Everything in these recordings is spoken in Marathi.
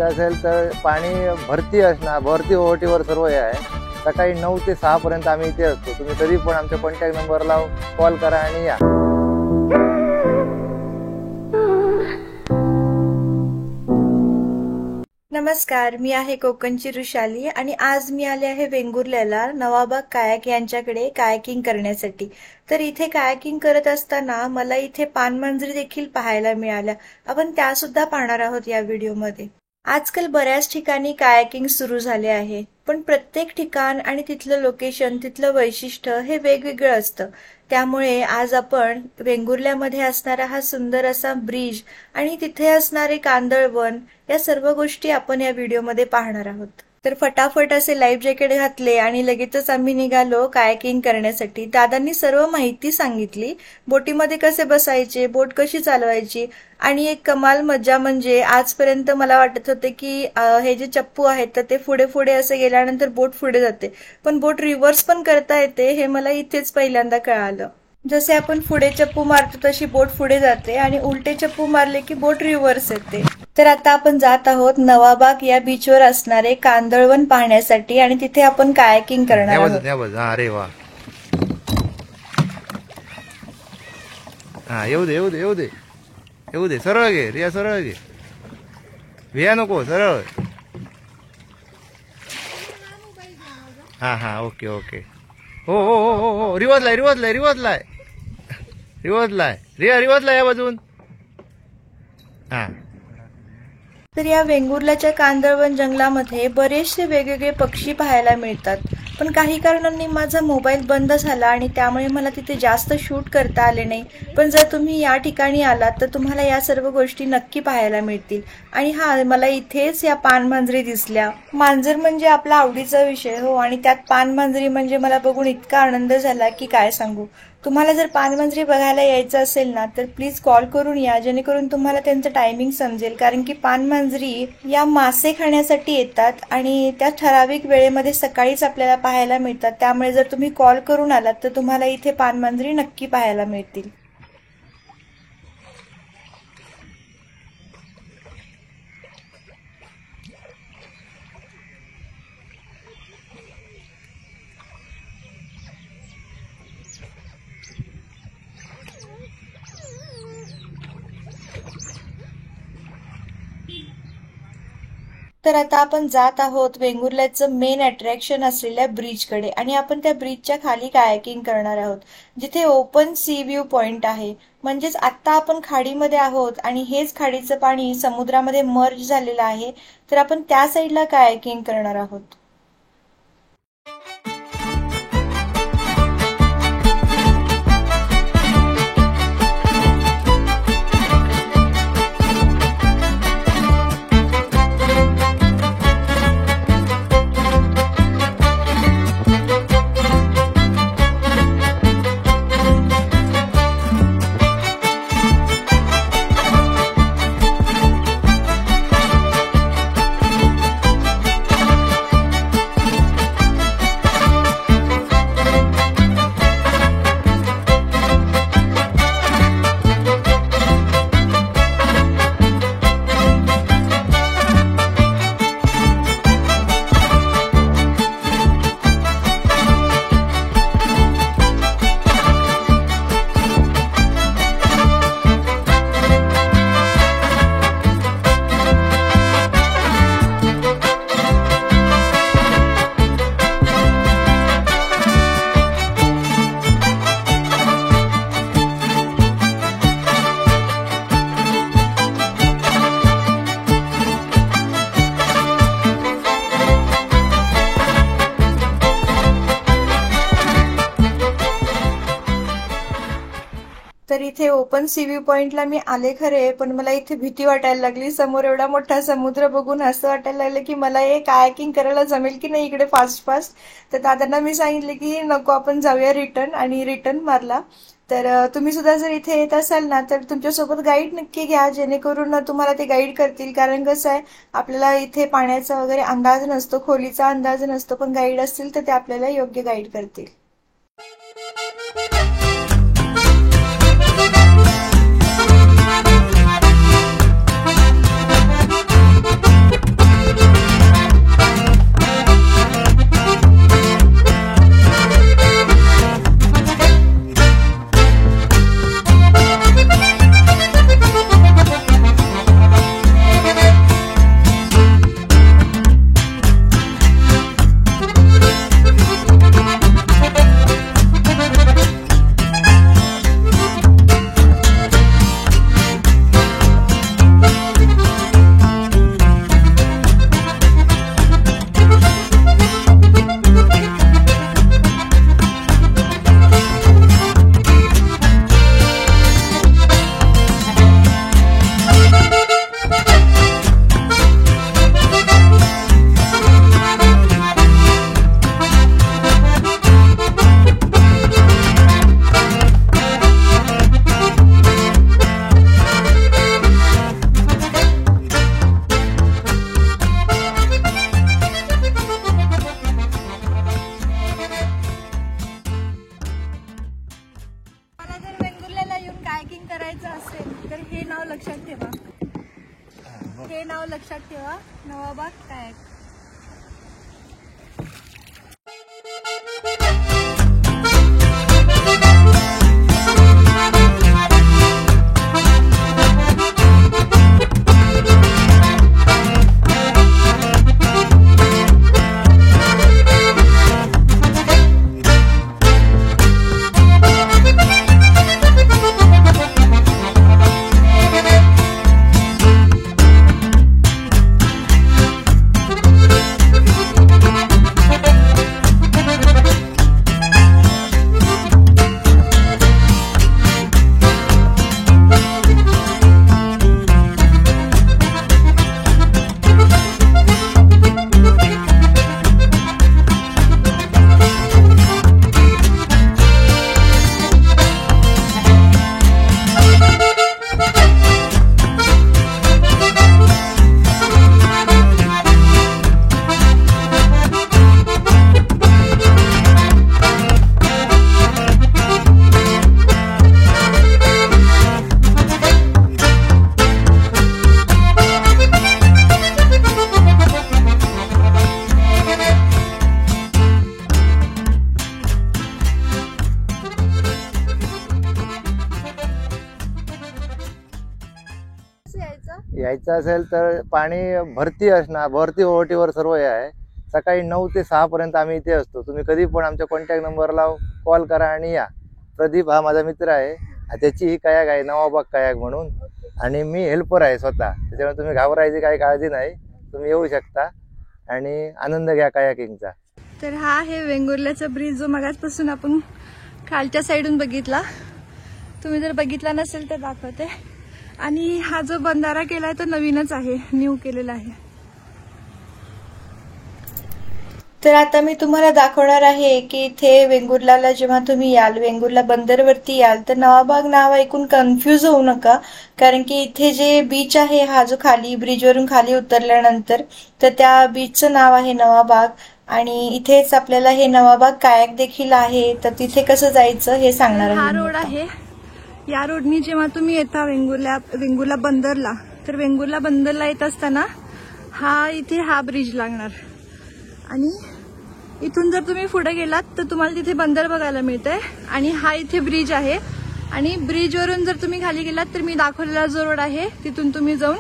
यायचं असेल तर पाणी भरती असणार, भरती ओहोटीवर सर्व हे आहे. सकाळी 9 ते 6 पर्यंत आम्ही इथे असतो. तुम्ही कधी पण आमच्या कॉन्टॅक्ट नंबरला कॉल करा आणि या. नमस्कार, मी आहे कोकणची ऋषाली आणि आज मी आले आहे वेंगुर्ल्याला नवाबाग कायाक यांच्याकडे कायाकिंग करण्यासाठी. तर इथे कायाकिंग करत असताना मला इथे पानमांजरी देखील पाहायला मिळाल्या. आपण त्या सुद्धा पाहणार आहोत या व्हिडिओमध्ये. आजकाल बऱ्याच ठिकाणी कायाकिंग सुरू झाले आहे, पण प्रत्येक ठिकाण आणि तिथलं लोकेशन, तिथलं वैशिष्ट्य हे वेगवेगळं असतं. त्यामुळे आज आपण वेंगुर्ल्यामध्ये असणारा हा सुंदर असा ब्रिज आणि तिथे असणारे कांदळवन या सर्व गोष्टी आपण या व्हिडिओमध्ये पाहणार आहोत. तर फटाफट असे लाईफ जॅकेट घातले आणि लगेचच आम्ही निघालो कायाकिंग करण्यासाठी. दादांनी सर्व माहिती सांगितली, बोटीमध्ये कसे बसायचे, बोट कशी चालवायची. आणि एक कमाल मजा म्हणजे आजपर्यंत मला वाटत होते की हे जे चप्पू आहेत तर ते पुढे पुढे असे गेल्यानंतर बोट पुढे जाते, पण बोट रिव्हर्स पण करता येते हे मला इथेच पहिल्यांदा कळालं. जसे आपण पुढे चप्पू मारतो तशी बोट पुढे जाते आणि उलटे चप्पू मारले की बोट रिव्हर्स येते. तर आता आपण जात आहोत नवाबाग या बीचवर असणारे कांदळवन पाहण्यासाठी आणि तिथे आपण कायाकिंग करणार आहोत. अरे वा, हा येऊ दे येऊ दे येऊ दे येऊ दे. सरळ घे रिया, सरळ घे, भिया नको, सरळ. हा हा, ओके ओके. हो हो हो हो हो, रिवर्सला रिवर्सला रिवर्सला रिवर्सला रिया, रिवर्सला या बाजून. हा. तर या वेंगुर्ल्याच्या कांदळवन जंगलामध्ये बरेचसे वेगवेगळे पक्षी पाहायला मिळतात, पण काही कारणांनी माझा मोबाईल बंद झाला आणि त्यामुळे मला तिथे जास्त शूट करता आले नाही. पण जर तुम्ही या ठिकाणी आलात तर तुम्हाला या सर्व गोष्टी नक्की पाहायला मिळतील. आणि हा, मला इथेच या पानमांजरी दिसल्या. मांजर म्हणजे आपला आवडीचा विषय हो, आणि त्यात पानमांजरी म्हणजे मला बघून इतका आनंद झाला की काय सांगू. तुम्हाला जर पानमांजरी बघायला यायचं असेल ना तर प्लीज कॉल करून या, जेणेकरून तुम्हाला त्यांचं टायमिंग समजेल. कारण की पानमांजरी या मासे खाण्यासाठी येतात आणि त्या ठराविक वेळेमध्ये सकाळीच आपल्याला पाहायला मिळतात. त्यामुळे जर तुम्ही कॉल करून आलात तर तुम्हाला इथे पानमांजरी नक्की पाहायला मिळतील. तर आता आपण जात आहोत वेंगुर्ल्याचं मेन अट्रॅक्शन असलेल्या ब्रिजकडे आणि आपण त्या ब्रिजच्या खाली कायाकिंग करणार आहोत, जिथे ओपन सी व्ह्यू पॉइंट आहे. म्हणजेच आता आपण खाडीमध्ये आहोत आणि हेच खाडीचं पाणी समुद्रामध्ये मर्ज झालेलं आहे. तर आपण त्या साईडला कायाकिंग करणार आहोत. तर इथे ओपन सी व्ह्यू पॉइंटला मी आले खरे, पण मला इथे भीती वाटायला लागली. समोर एवढा मोठा समुद्र बघून असं वाटायला लागलं की मला हे कायाकिंग करायला जमेल की नाही इकडे फास्ट फास्ट. तर दादांना मी सांगितले की नको, आपण जाऊया रिटर्न, आणि रिटर्न मारला. तर तुम्ही सुद्धा जर इथे येत असाल ना तर तुमच्यासोबत गाईड नक्की घ्या, जेणेकरून तुम्हाला ते गाईड करतील. कारण कसं आहे, आपल्याला इथे पाण्याचा वगैरे अंदाज नसतो, खोलीचा अंदाज नसतो, पण गाईड असतील तर ते आपल्याला योग्य गाईड करतील. नवाबाग कायाक. यायचं असेल तर पाणी भरती असणार, भरती ओहोटीवर सर्व हे आहे. सकाळी 9 ते 6 पर्यंत आम्ही इथे असतो. तुम्ही कधी पण आमच्या कॉन्टॅक्ट नंबरला कॉल करा आणि या. प्रदीप हा माझा मित्र आहे, त्याची ही कायाक आहे नवाबाग कायाक म्हणून, आणि मी हेल्पर आहे स्वतः. त्याच्यामुळे तुम्ही घाबरायची काही काळजी नाही, तुम्ही येऊ शकता आणि आनंद घ्या कायाकिंगचा. तर हा आहे वेंगुर्ल्याचा ब्रिज, जो मगाचपासून आपण खालच्या साईडून बघितला. तुम्ही जर बघितला नसेल तर दाखवते. आणि हा जो बंधारा केलाय तो नवीनच आहे, न्यू केलेला आहे. तर आता मी तुम्हाला दाखवणार आहे की इथे वेंगुर्ल्याला जेव्हा तुम्ही याल, वेंगुर्ला बंदरवरती याल, तर नवाबाग नाव ऐकून कन्फ्यूज होऊ नका. कारण की इथे जे बीच आहे, हा जो खाली ब्रिजवरून खाली उतरल्यानंतर, तर त्या बीचचं नाव आहे नवाबाग. आणि इथेच आपल्याला हे नवाबाग कायाक देखील आहे. तर तिथे कसं जायचं हे सांगणार आहे. हा रोड आहे. या रोडनी जेव्हा तुम्ही येता वेंगुर्ला बंदरला, तर वेंगुर्ला बंदरला येत असताना इथे हा ब्रिज लागणार. आणि इथून जर तुम्ही पुढे गेलात तर तुम्हाला तिथे बंदर बघायला मिळतंय. आणि हा इथे ब्रिज आहे. आणि ब्रिजवरून जर तुम्ही खाली गेलात तर मी दाखवलेला जो रोड आहे तिथून तुम्ही जाऊन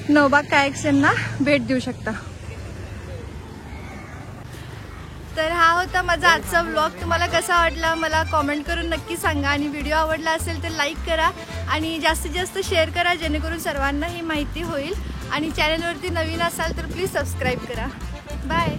नवाबाग कायाक्स यांना भेट देऊ शकता. तर हा होता माझा आजचा व्लॉग. तुम्हाला कसा वाटला मला कॉमेंट करून नक्की सांगा. आणि व्हिडिओ आवडला असेल तर लाईक करा आणि जास्तीत जास्त शेअर करा, जेणेकरून सर्वांना ही माहिती होईल. आणि चॅनलवरती नवीन असाल तर प्लीज सबस्क्राईब करा. बाय.